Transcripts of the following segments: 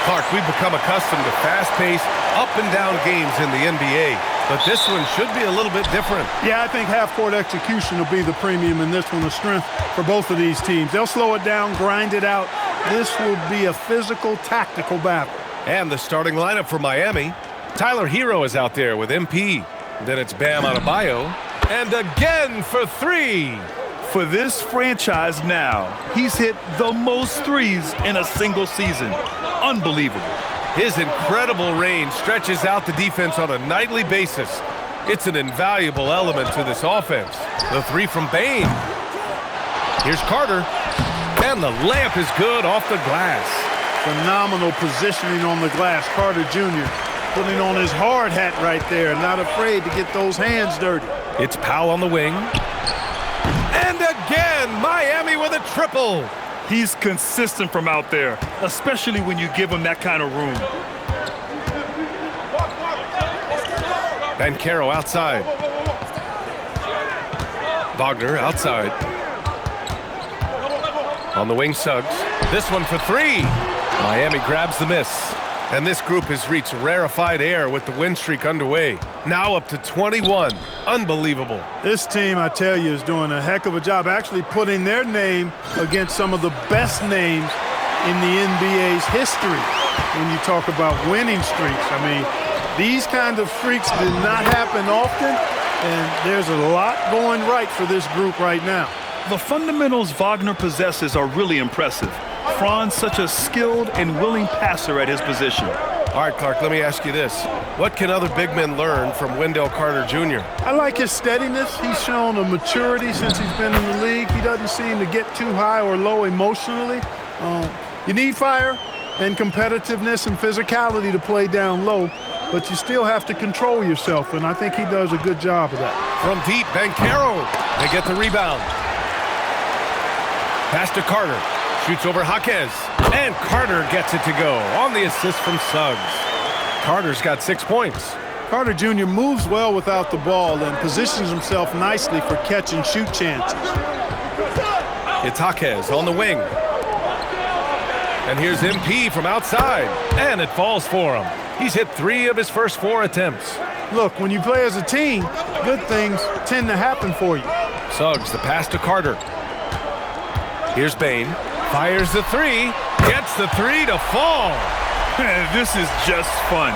Clark, we've become accustomed to fast-paced, up-and-down games in the NBA, but this one should be a little bit different. Yeah, I think half-court execution will be the premium in this one, the strength for both of these teams. They'll slow it down, grind it out. This will be a physical, tactical battle. And the starting lineup for Miami. Tyler Hero is out there with MP. Then it's Bam Adebayo. And again for three. For this franchise now, he's hit the most threes in a single season. Unbelievable. His incredible range stretches out the defense on a nightly basis. It's an invaluable element to this offense. The three from Bane. Here's Carter. And the layup is good off the glass. Phenomenal positioning on the glass. Carter Jr. putting on his hard hat right there, not afraid to get those hands dirty. It's Powell on the wing. And again, Miami with a triple. He's consistent from out there, especially when you give him that kind of room. Banchero outside. Wagner outside. On the wing, Suggs. This one for three. Miami grabs the miss. And this group has reached rarefied air with the win streak underway. Now up to 21. Unbelievable. This team, I tell you, is doing a heck of a job actually putting their name against some of the best names in the NBA's history when you talk about winning streaks. I mean, these kinds of streaks did not happen often, and there's a lot going right for this group right now. The fundamentals Wagner possesses are really impressive. Franz such a skilled and willing passer at his position. All right, Clark, let me ask you this. What can other big men learn from Wendell Carter Jr.? I like his steadiness. He's shown a maturity since he's been in the league. He doesn't seem to get too high or low emotionally. You need fire and competitiveness and physicality to play down low, but you still have to control yourself, and I think he does a good job of that. From deep, Banchero. They get the rebound. Pass to Carter. Shoots over Jaquez. And Carter gets it to go on the assist from Suggs. Carter's got 6 points. Carter Jr. moves well without the ball and positions himself nicely for catch and shoot chances. It's Jaquez on the wing. And here's MP from outside. And it falls for him. He's hit 3 of his first 4 attempts. Look, when you play as a team, good things tend to happen for you. Suggs, the pass to Carter. Here's Bane. Fires the 3. Gets the 3 to fall. This is just fun.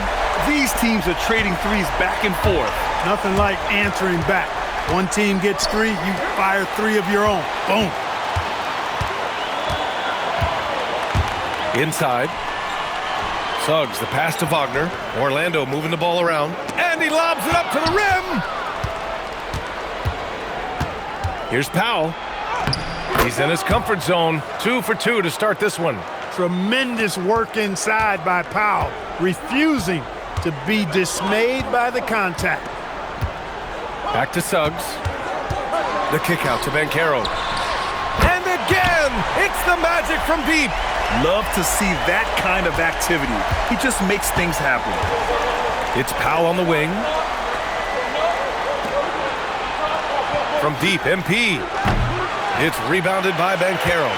These teams are trading threes back and forth. Nothing like answering back. One team gets 3, you fire 3 of your own. Boom. Inside. Suggs, the pass to Wagner. Orlando moving the ball around. And he lobs it up to the rim. Here's Powell. He's in his comfort zone. 2 for 2 to start this one. Tremendous work inside by Powell, refusing to be dismayed by the contact. Back to Suggs. The kick out to Banchero. And again, it's the Magic from deep. Love to see that kind of activity. He just makes things happen. It's Powell on the wing. From deep, MP. It's rebounded by Banchero.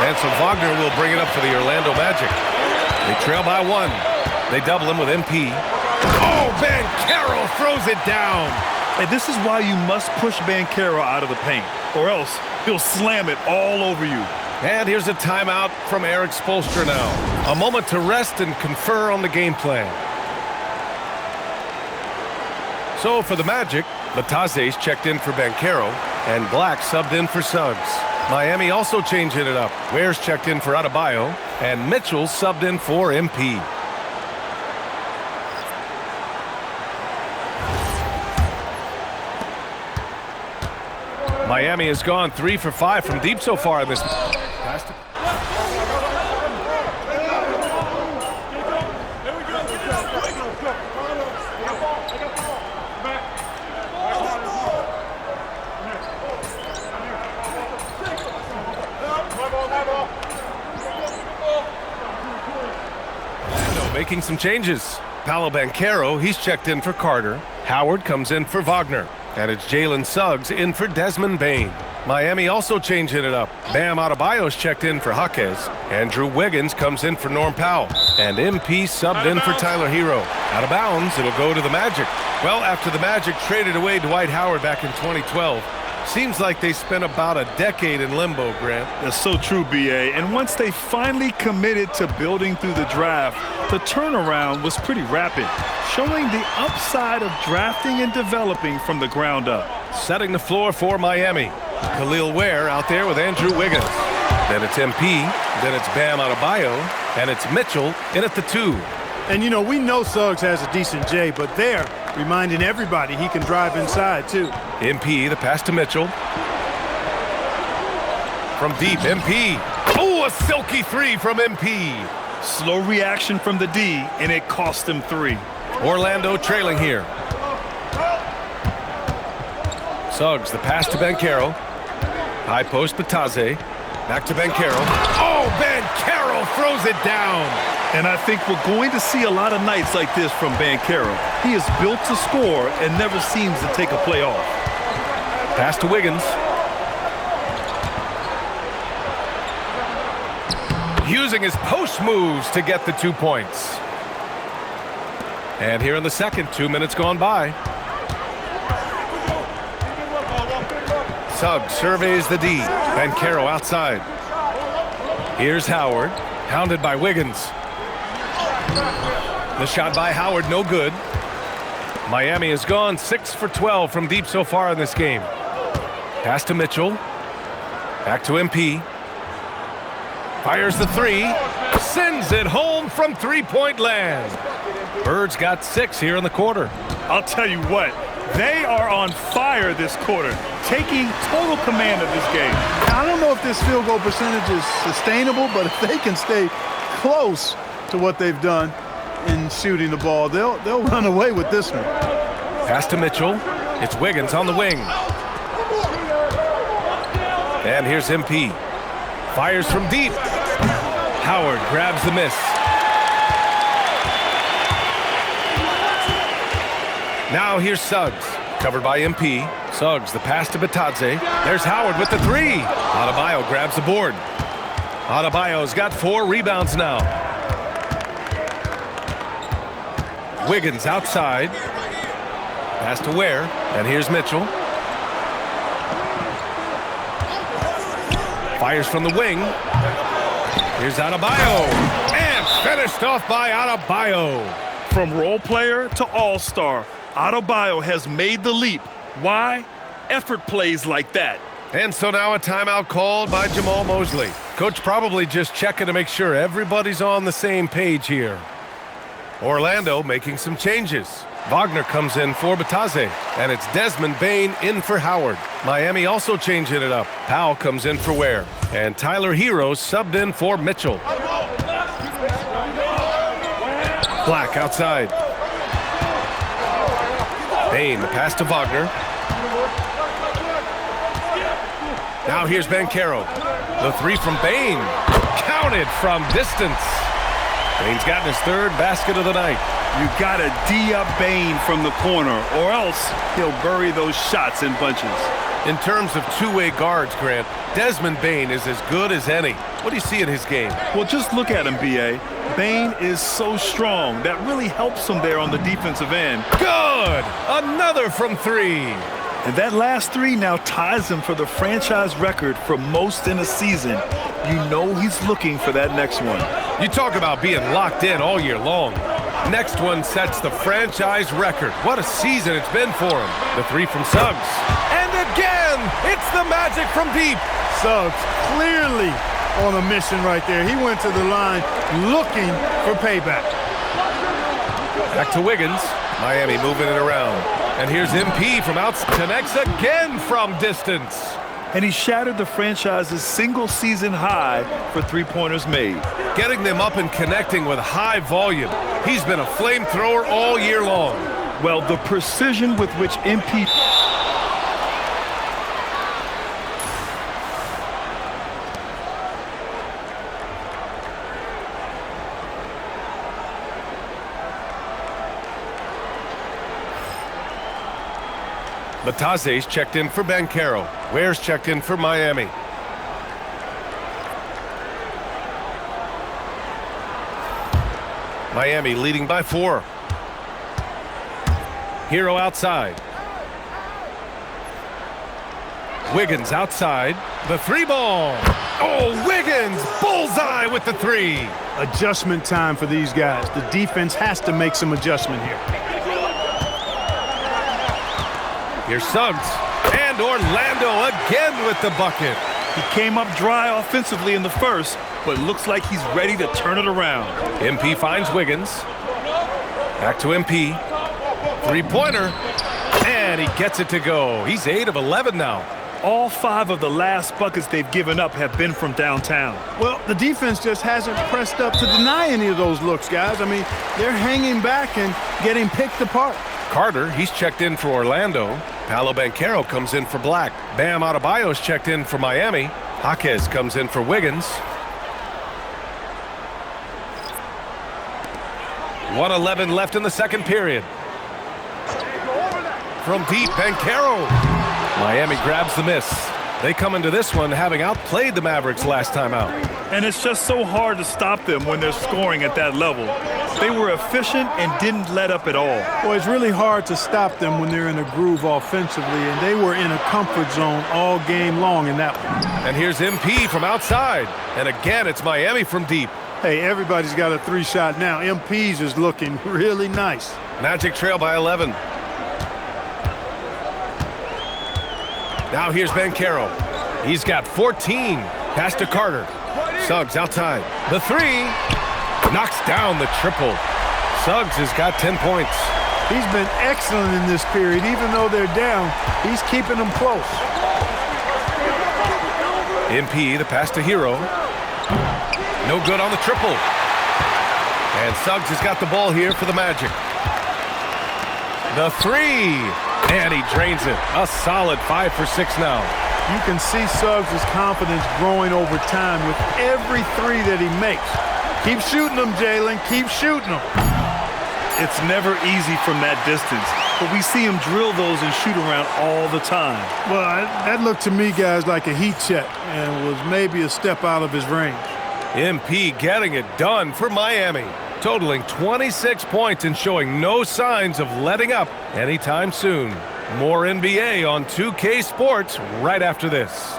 And so Wagner will bring it up for the Orlando Magic. They trail by 1. They double him with MP. Oh, Banchero throws it down. And this is why you must push Banchero out of the paint, or else he'll slam it all over you. And here's a timeout from Eric Spoelstra now. A moment to rest and confer on the game plan. So for the Magic, Matazes checked in for Banchero, and Black subbed in for Suggs. Miami also changing it up. Ware's checked in for Adebayo, and Mitchell subbed in for MP. Miami has gone 3 for 5 from deep so far in this. Making some changes. Paolo Banchero, he's checked in for Carter. Howard comes in for Wagner. And it's Jalen Suggs in for Desmond Bane. Miami also changing it up. Bam Adebayo's checked in for Jaquez. Andrew Wiggins comes in for Norm Powell. And MP subbed in for Tyler Hero. Out of bounds, it'll go to the Magic. Well, after the Magic traded away Dwight Howard back in 2012, seems like they spent about a decade in limbo, Grant. That's so true, B.A. And once they finally committed to building through the draft, the turnaround was pretty rapid, showing the upside of drafting and developing from the ground up. Setting the floor for Miami. Khalil Ware out there with Andrew Wiggins. Then it's MP, then it's Bam Adebayo, and it's Mitchell in at the 2. And, you know, we know Suggs has a decent J, but they're reminding everybody he can drive inside, too. MP, the pass to Mitchell. From deep, MP. Oh, a silky 3 from MP. Slow reaction from the D, and it cost him 3. Orlando trailing here. Suggs, the pass to Banchero. High post, Bataze. Back to Banchero. Oh, Banchero throws it down. And I think we're going to see a lot of nights like this from Banchero. He is built to score and never seems to take a play off. Pass to Wiggins. Using his post moves to get the 2 points. And here in the second, 2 minutes gone by. Suggs surveys the D. Banchero outside. Here's Howard, hounded by Wiggins. The shot by Howard, no good. Miami has gone 6 for 12 from deep so far in this game. Pass to Mitchell. Back to MP. Fires the 3. Sends it home from three-point land. Birds got 6 here in the quarter. I'll tell you what, they are on fire this quarter, taking total command of this game. I don't know if this field goal percentage is sustainable, but if they can stay close to what they've done in shooting the ball, they'll run away with this one. Pass to Mitchell. It's Wiggins on the wing. And here's MP. Fires from deep. Howard grabs the miss. Now here's Suggs, covered by MP. Suggs, the pass to Bataze. There's Howard with the 3. Adebayo grabs the board. Adebayo's got 4 rebounds now. Wiggins outside. Pass to Ware, and here's Mitchell. Fires from the wing. Here's Adebayo, and finished off by Adebayo. From role player to all-star, Adebayo has made the leap. Why? Effort plays like that. And so now a timeout called by Jamal Mosley. Coach probably just checking to make sure everybody's on the same page here. Orlando making some changes. Wagner comes in for Bataze, and it's Desmond Bane in for Howard. Miami also changing it up. Powell comes in for Ware, and Tyler Hero subbed in for Mitchell. Black outside. Bane, the pass to Wagner. Now here's Banchero. The 3 from Bane. Counted from distance. Bane's gotten his 3rd basket of the night. You gotta D up Bane from the corner, or else he'll bury those shots in bunches. In terms of two-way guards, Grant, Desmond Bane is as good as any. What do you see in his game? Well, just look at him, B.A. Bane is so strong. That really helps him there on the defensive end. Good! Another from 3. And that last 3 now ties him for the franchise record for most in a season. You know he's looking for that next one. You talk about being locked in all year long. Next one sets the franchise record. What a season it's been for him. The 3 from Suggs. And again, it's the Magic from deep. Suggs clearly on a mission right there. He went to the line looking for payback. Back to Wiggins. Miami moving it around. And here's MP from outside. Connects again from distance. And he shattered the franchise's single-season high for three-pointers made. Getting them up and connecting with high volume. He's been a flamethrower all year long. Well, the precision with which MP... Bataze's checked in for Banchero. Ware's checked in for Miami. Miami leading by 4. Hero outside. Wiggins outside. The 3 ball. Oh, Wiggins! Bullseye with the 3. Adjustment time for these guys. The defense has to make some adjustment here. Here's Suggs. And Orlando again with the bucket. He came up dry offensively in the first, but looks like he's ready to turn it around. MP finds Wiggins. Back to MP. 3-pointer. And he gets it to go. He's 8 of 11 now. All 5 of the last buckets they've given up have been from downtown. Well, the defense just hasn't pressed up to deny any of those looks, guys. I mean, they're hanging back and getting picked apart. Carter, he's checked in for Orlando. Paolo Banchero comes in for Black. Bam Adebayo's checked in for Miami. Jaquez comes in for Wiggins. 1:11 left in the second period. From deep, Banchero. Miami grabs the miss. They come into this one having outplayed the Mavericks last time out. And it's just so hard to stop them when they're scoring at that level. They were efficient and didn't let up at all. Well, it's really hard to stop them when they're in a groove offensively, and they were in a comfort zone all game long in that one. And here's MP from outside. And again, it's Miami from deep. Hey, everybody's got a 3-shot now. MP's is looking really nice. Magic trail by 11. Now here's Banchero. He's got 14. Pass to Carter. Suggs outside. The 3. Knocks down the triple. Suggs has got 10 points. He's been excellent in this period. Even though they're down, he's keeping them close. MP, the pass to Hero. No good on the triple. And Suggs has got the ball here for the Magic. The 3. And he drains it. A solid 5 for 6 now. You can see Suggs' confidence growing over time with every 3 that he makes. Keep shooting them, Jalen. Keep shooting them. It's never easy from that distance, but we see him drill those and shoot around all the time. Well, that looked to me, guys, like a heat check and was maybe a step out of his range. MP getting it done for Miami, totaling 26 points and showing no signs of letting up anytime soon. More NBA on 2K Sports right after this.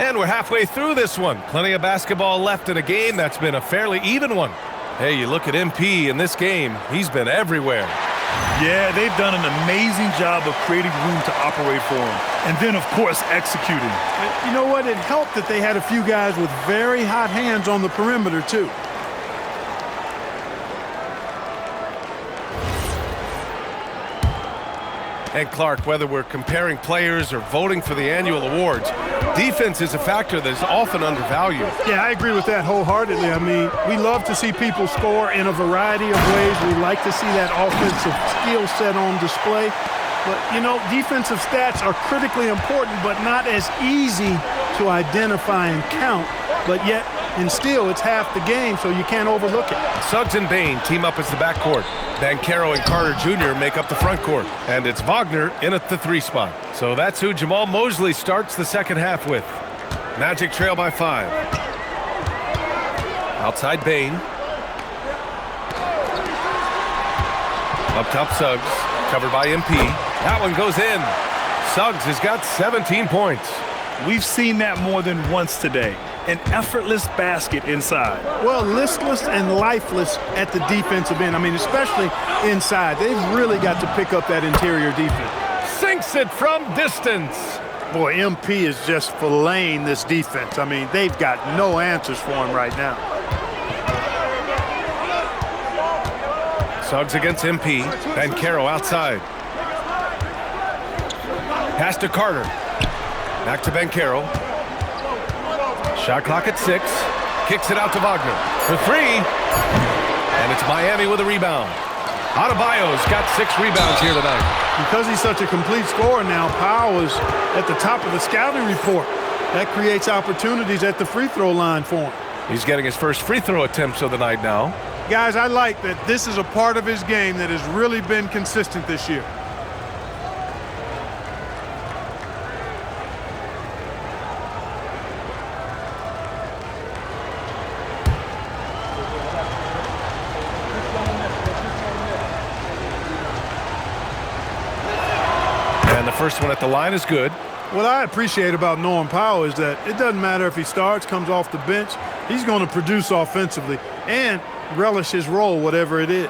And we're halfway through this one. Plenty of basketball left in a game that's been a fairly even one. Hey, you look at MP in this game, he's been everywhere. Yeah, they've done an amazing job of creating room to operate for him. And then, of course, executing. You know what? It helped that they had a few guys with very hot hands on the perimeter, too. And Clark, whether we're comparing players or voting for the annual awards, defense is a factor that is often undervalued. Yeah, I agree with that wholeheartedly. I mean, we love to see people score in a variety of ways. We like to see that offensive skill set on display. But, you know, defensive stats are critically important, but not as easy to identify and count. But yet, in still, it's half the game, so you can't overlook it. Suggs and Bane team up as the backcourt. Banchero and Carter Jr. make up the front court. And it's Wagner in at the 3 spot. So that's who Jamal Mosley starts the second half with. Magic trail by 5. Outside Bane. Up top Suggs. Covered by MP. That one goes in. Suggs has got 17 points. We've seen that more than once today. An effortless basket inside. Well, listless and lifeless at the defensive end. I mean, especially inside. They've really got to pick up that interior defense. Sinks it from distance. Boy, MP is just filleting this defense. I mean, they've got no answers for him right now. Suggs against MP. Banchero outside. Pass to Carter. Back to Banchero. Shot clock at 6. Kicks it out to Wagner for 3. And it's Miami with a rebound. Adebayo's got 6 rebounds here tonight. Because he's such a complete scorer now, Powell is at the top of the scouting report. That creates opportunities at the free throw line for him. He's getting his first free throw attempts of the night now. Guys, I like that this is a part of his game that has really been consistent this year. And the first one at the line is good. What I appreciate about Norm Powell is that it doesn't matter if he starts, comes off the bench, he's going to produce offensively and relish his role, whatever it is.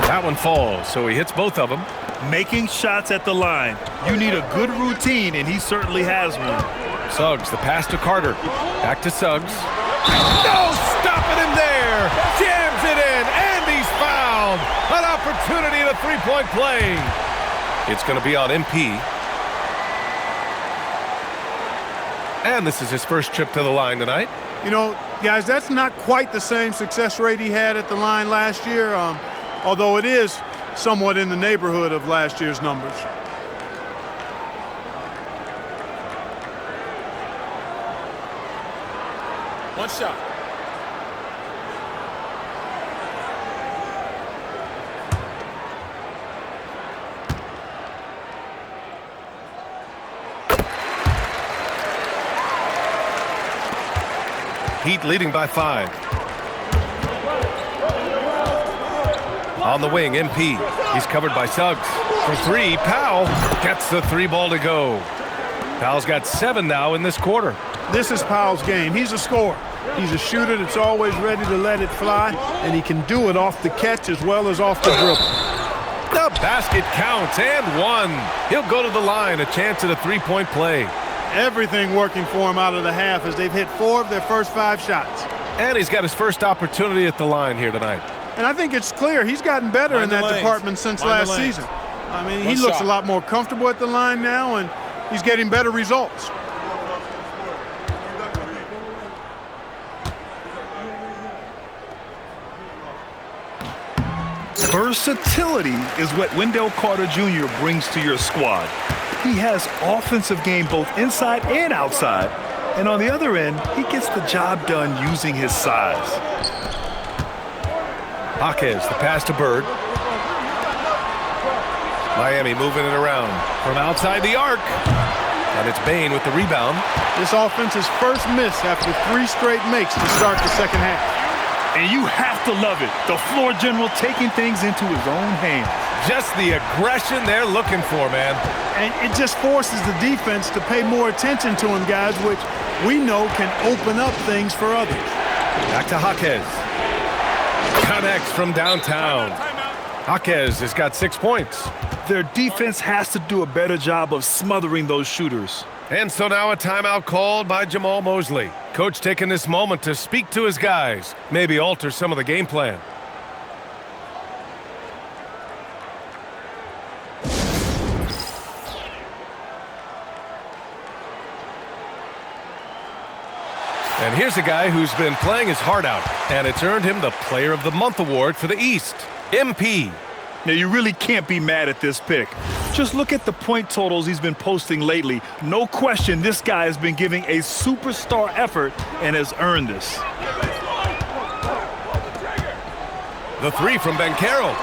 That one falls, so he hits both of them. Making shots at the line. You need a good routine, and he certainly has one. Suggs, the pass to Carter. Back to Suggs. No, stopping him there. Jams it in, and he's fouled. An opportunity at a three-point play. It's going to be on MP. And this is his first trip to the line tonight. You know, guys, that's not quite the same success rate he had at the line last year, although it is somewhat in the neighborhood of last year's numbers. One shot. Heat leading by 5. On the wing, MP. He's covered by Suggs. For 3, Powell gets the 3 ball to go. Powell's got 7 now in this quarter. This is Powell's game. He's a scorer. He's a shooter that's always ready to let it fly, and he can do it off the catch as well as off the dribble. The basket counts, and 1. He'll go to the line, a chance at a three-point play. Everything working for him out of the half as they've hit 4 of their first 5 shots. And he's got his first opportunity at the line here tonight. And I think it's clear he's gotten better in that department since last season. I mean, he looks a lot more comfortable at the line now, and he's getting better results. Versatility is what Wendell Carter Jr. brings to your squad. He has offensive game both inside and outside. And on the other end, he gets the job done using his size. Jaquez, the pass to Bird. Miami moving it around from outside the arc. And it's Bane with the rebound. This offense's first miss after 3 straight makes to start the second half. And you have to love it. The floor general taking things into his own hands. Just the aggression they're looking for, man. And it just forces the defense to pay more attention to him, guys, which we know can open up things for others. Back to Jaquez. Connects from downtown. Jaquez has got 6 points. Their defense has to do a better job of smothering those shooters. And so now a timeout called by Jamal Mosley. Coach taking this moment to speak to his guys, maybe alter some of the game plan. And here's a guy who's been playing his heart out, and it's earned him the Player of the Month award for the East, MP. Now, you really can't be mad at this pick. Just look at the point totals he's been posting lately. No question, this guy has been giving a superstar effort and has earned this. The 3 from Banchero.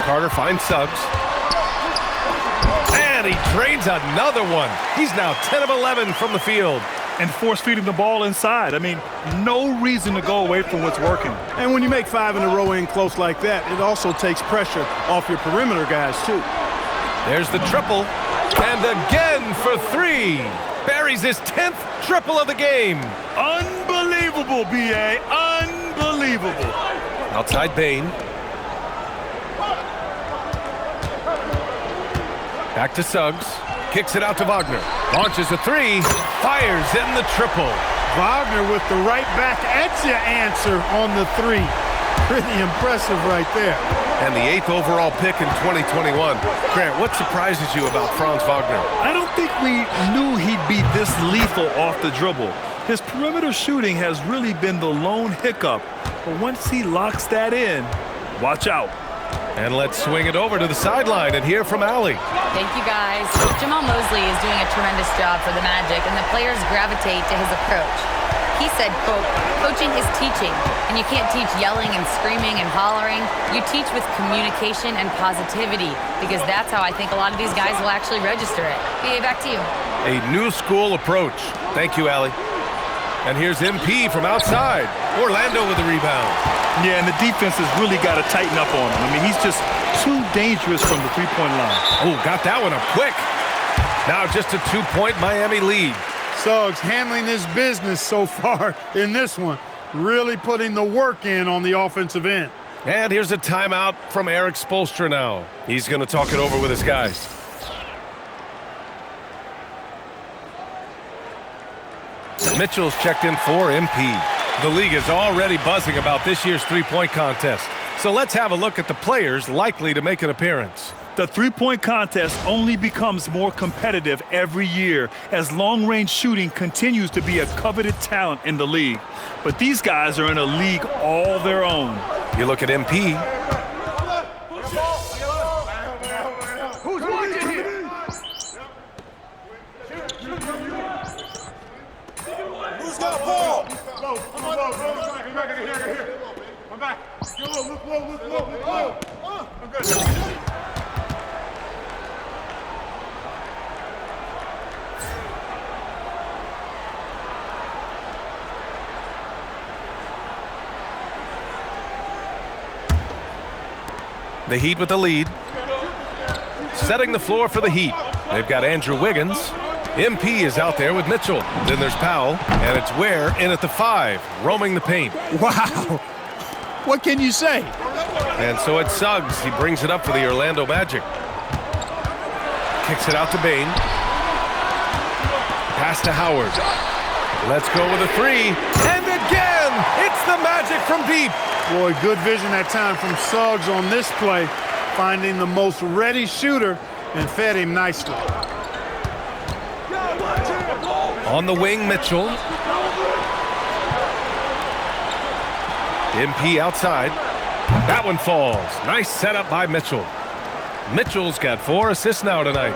Carter finds Suggs. And he drains another one. He's now 10 of 11 from the field. And force-feeding the ball inside. I mean, no reason to go away from what's working. And when you make 5 in a row in close like that, it also takes pressure off your perimeter guys, too. There's the triple. And again for 3. Buries his 10th triple of the game. Unbelievable, B.A. Unbelievable. Outside Bane. Back to Suggs. Kicks it out to Wagner. Launches a 3. Fires in the triple. Wagner with the right back at you answer on the 3. Pretty impressive right there. And the 8th overall pick in 2021. Grant, what surprises you about Franz Wagner? I don't think we knew he'd be this lethal off the dribble. His perimeter shooting has really been the lone hiccup. But once he locks that in, Watch out. And let's swing it over to the sideline and hear from Allie. Thank you, guys. Jamal Mosley is doing a tremendous job for the Magic, and the players gravitate to his approach. He said, quote, coaching is teaching, and you can't teach yelling and screaming and hollering. You teach with communication and positivity, because that's how I think a lot of these guys will actually register it. BA, back to you. A new school approach. Thank you, Allie. And here's MP from outside. Orlando with the rebound. Yeah, and the defense has really got to tighten up on him. I mean, he's just too dangerous from the three-point line. Oh, got that one up quick. Now just a 2-point Miami lead. Suggs handling his business so far in this one. Really putting the work in on the offensive end. And here's a timeout from Eric Spoelstra now. He's going to talk it over with his guys. Mitchell's checked in for MP. The league is already buzzing about this year's three-point contest. So let's have a look at the players likely to make an appearance. The three-point contest only becomes more competitive every year as long-range shooting continues to be a coveted talent in the league. But these guys are in a league all their own. You look at MP. Who's watching here? Who's got ball? Come back. Look low. I'm good. The Heat with the lead. Setting the floor for the Heat. They've got Andrew Wiggins. MP is out there with Mitchell. Then there's Powell, and it's Ware in at the 5, roaming the paint. Wow. What can you say? And so it's Suggs. He brings it up for the Orlando Magic. Kicks it out to Bane. Pass to Howard. Let's go with a 3. And again, it's the Magic from deep. Boy, good vision that time from Suggs on this play, finding the most ready shooter and fed him nicely. On the wing, Mitchell. MP outside. That one falls. Nice setup by Mitchell. Mitchell's got 4 assists now tonight.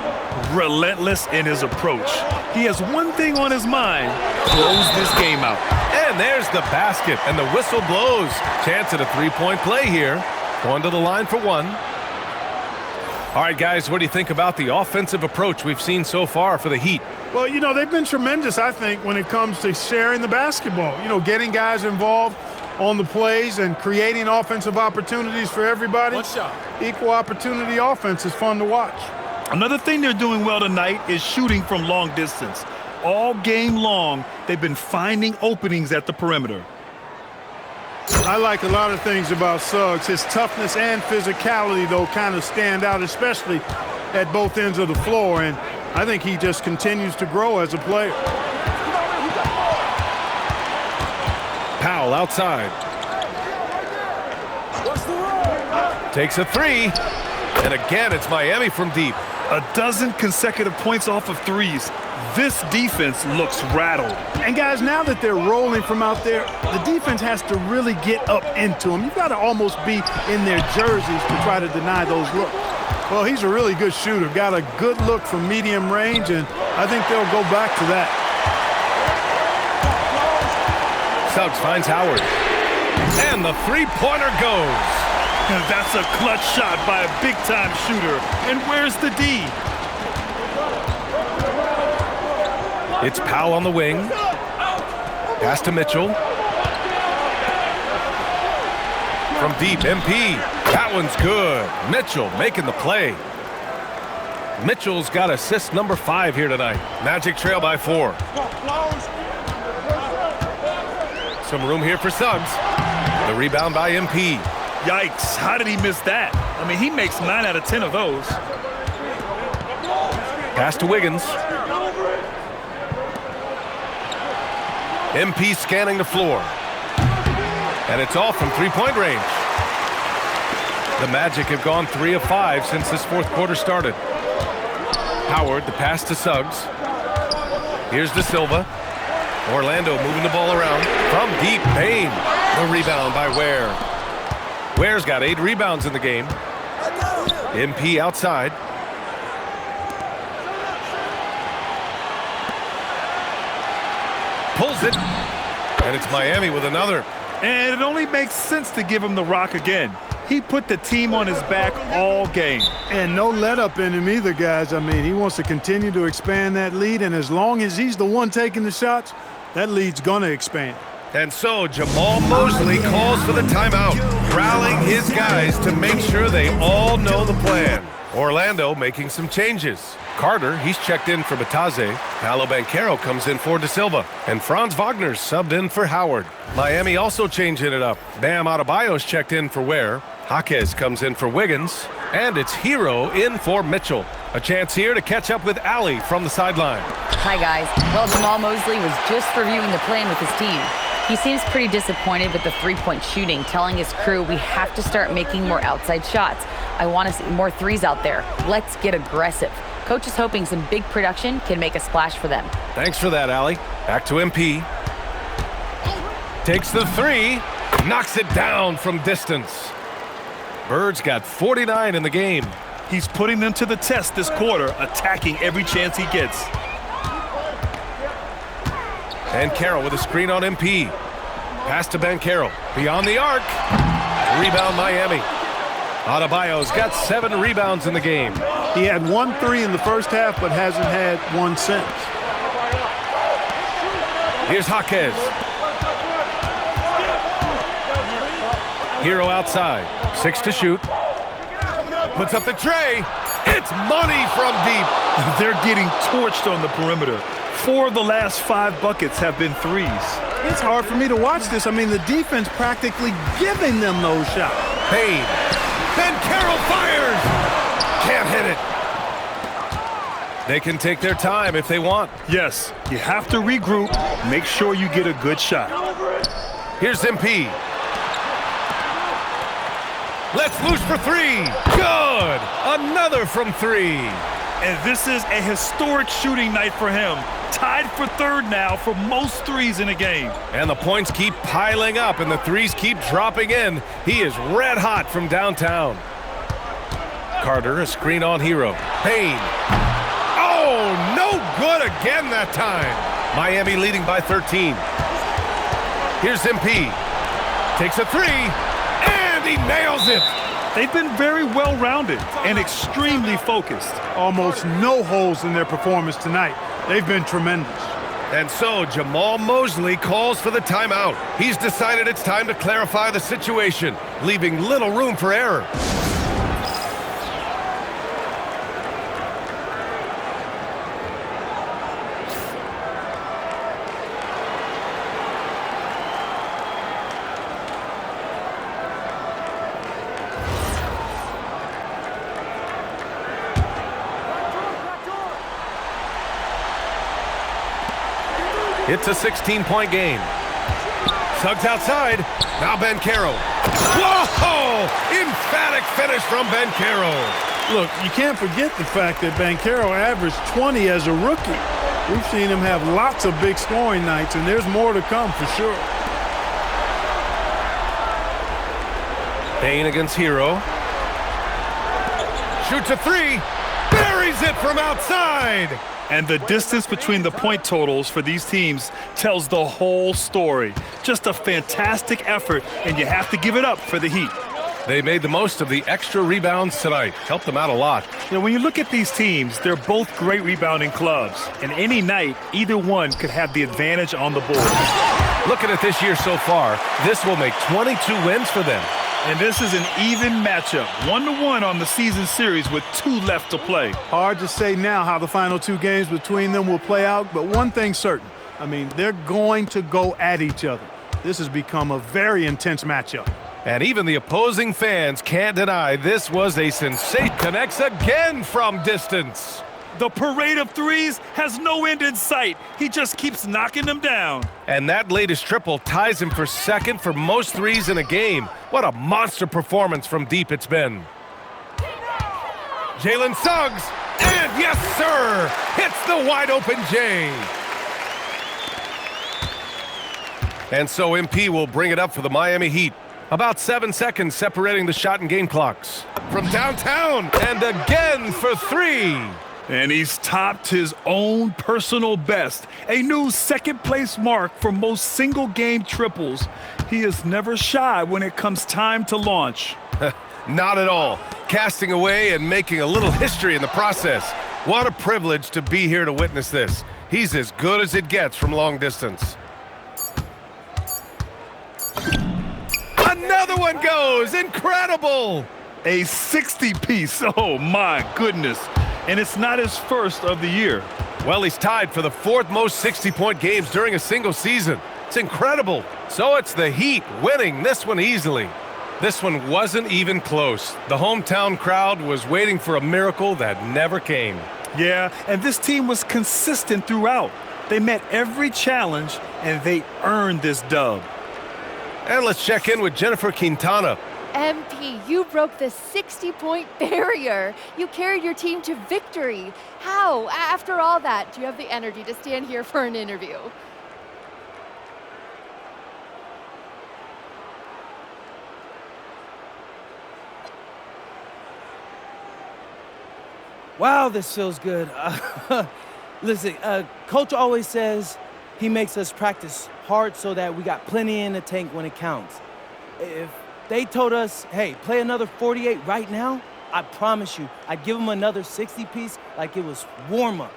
Relentless in his approach. He has one thing on his mind: close this game out. And there's the basket, and the whistle blows. Chance at a 3-point play here. Going to the line for 1. All right, guys, what do you think about the offensive approach we've seen so far for the Heat? Well, you know, they've been tremendous, I think, when it comes to sharing the basketball. You know, getting guys involved on the plays and creating offensive opportunities for everybody. Equal opportunity offense is fun to watch. Another thing they're doing well tonight is shooting from long distance. All game long, they've been finding openings at the perimeter. I like a lot of things about Suggs. His toughness and physicality, though, kind of stand out, especially at both ends of the floor. And I think he just continues to grow as a player. Powell outside. Takes a 3. And again, it's Miami from deep. A dozen consecutive points off of threes. This defense looks rattled. And guys, now that they're rolling from out there, the defense has to really get up into them. You've got to almost be in their jerseys to try to deny those looks. Well, he's a really good shooter. Got a good look from medium range, and I think they'll go back to that. Suggs finds Howard. And the 3-pointer goes. And that's a clutch shot by a big-time shooter. And where's the D? It's Powell on the wing. Pass to Mitchell. From deep, MP. That one's good. Mitchell making the play. Mitchell's got assist number 5 here tonight. Magic trail by 4. Some room here for Suggs. The rebound by MP. Yikes, how did he miss that? I mean, he makes 9 out of 10 of those. Pass to Wiggins. MP scanning the floor. And it's off from 3-point range. The Magic have gone 3 of 5 since this fourth quarter started. Howard, the pass to Suggs. Here's De Silva. Orlando moving the ball around. From deep, Bane. The rebound by Ware. Ware's got 8 rebounds in the game. MP outside. Pulls it. And it's Miami with another. And it only makes sense to give him the rock again. He put the team on his back all game. And no let up in him either, guys. I mean, he wants to continue to expand that lead, and as long as he's the one taking the shots, that lead's going to expand. And so Jamal Mosley calls for the timeout, rallying his guys to make sure they all know the plan. Orlando making some changes. Carter, he's checked in for Bataze. Paolo Banchero comes in for De Silva. And Franz Wagner's subbed in for Howard. Miami also changing it up. Bam Adebayo's checked in for Ware. Jaquez comes in for Wiggins. And it's Hero in for Mitchell. A chance here to catch up with Allie from the sideline. Hi, guys. Well, Jamal Mosley was just reviewing the plan with his team. He seems pretty disappointed with the three-point shooting, telling his crew we have to start making more outside shots. I want to see more threes out there. Let's get aggressive. Coach is hoping some big production can make a splash for them. Thanks for that, Allie. Back to MP. Takes the three. Knocks it down from distance. Bird's got 49 in the game. He's putting them to the test this quarter, attacking every chance he gets. And Carroll with a screen on MP. Pass to Banchero. Beyond the arc. Rebound Miami. Adebayo's got 7 rebounds in the game. He had 1 3 in the first half, but hasn't had one since. Here's Jaquez. Hero outside. 6 to shoot. Puts up the tray. It's money from deep. They're getting torched on the perimeter. 4 of the last 5 buckets have been threes. It's hard for me to watch this. I mean, the defense practically giving them those shots. Payne. Banchero fires. Can't hit it. They can take their time if they want. Yes, you have to regroup. Make sure you get a good shot. Here's MP. Let's loose for 3. Good. Another from 3. And this is a historic shooting night for him. Tied for 3rd now for most threes in a game. And the points keep piling up and the threes keep dropping in. He is red hot from downtown. Carter, a screen on Hero. Payne. Oh, no good again that time. Miami leading by 13. Here's MP. Takes a 3, and he nails it. They've been very well-rounded and extremely focused. Almost no holes in their performance tonight. They've been tremendous. And so Jamal Mosley calls for the timeout. He's decided it's time to clarify the situation, leaving little room for error. It's a 16-point game. Suggs outside. Now Banchero. Whoa! Emphatic finish from Banchero. Look, you can't forget the fact that Banchero averaged 20 as a rookie. We've seen him have lots of big scoring nights, and there's more to come for sure. Payne against Hero. Shoots a 3. Buries it from outside. And the distance between the point totals for these teams tells the whole story. Just a fantastic effort, and you have to give it up for the Heat. They made the most of the extra rebounds tonight. Helped them out a lot. You know, when you look at these teams, they're both great rebounding clubs. And any night, either one could have the advantage on the board. Looking at this year so far, this will make 22 wins for them. And this is an even matchup, 1-1 on the season series with 2 left to play. Hard to say now how the final 2 games between them will play out, but one thing's certain. I mean, they're going to go at each other. This has become a very intense matchup. And even the opposing fans can't deny this was a sensation. Connects again from distance. The parade of threes has no end in sight. He just keeps knocking them down. And that latest triple ties him for second for most threes in a game. What a monster performance from deep it's been. Jalen Suggs, and yes, sir, hits the wide open J. And so MP will bring it up for the Miami Heat. About 7 seconds separating the shot and game clocks. From downtown, and again for 3. And he's topped his own personal best, a new second-place mark for most single-game triples. He is never shy when it comes time to launch. Not at all. Casting away and making a little history in the process. What a privilege to be here to witness this. He's as good as it gets from long distance. Another one goes! Incredible! A 60-piece, oh my goodness. And it's not his first of the year. Well, he's tied for the 4th most 60-point games during a single season. It's incredible. So it's the Heat winning this one easily. This one wasn't even close. The hometown crowd was waiting for a miracle that never came. Yeah, and this team was consistent throughout. They met every challenge, and they earned this dub. And let's check in with Jennifer Quintana. MP, you broke the 60-point barrier. You carried your team to victory. How, after all that, do you have the energy to stand here for an interview? Wow, this feels good. Listen, Coach always says he makes us practice hard so that we got plenty in the tank when it counts. If they told us, hey, play another 48 right now, I promise you, I'd give them another 60-piece like it was warm-up.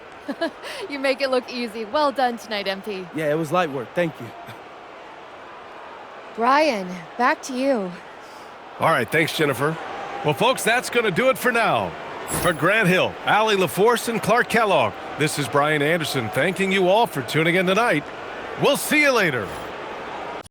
You make it look easy. Well done tonight, MP. Yeah, it was light work. Thank you. Brian, back to you. All right, thanks, Jennifer. Well, folks, that's going to do it for now. For Grant Hill, Allie LaForce, and Clark Kellogg, this is Brian Anderson thanking you all for tuning in tonight. We'll see you later.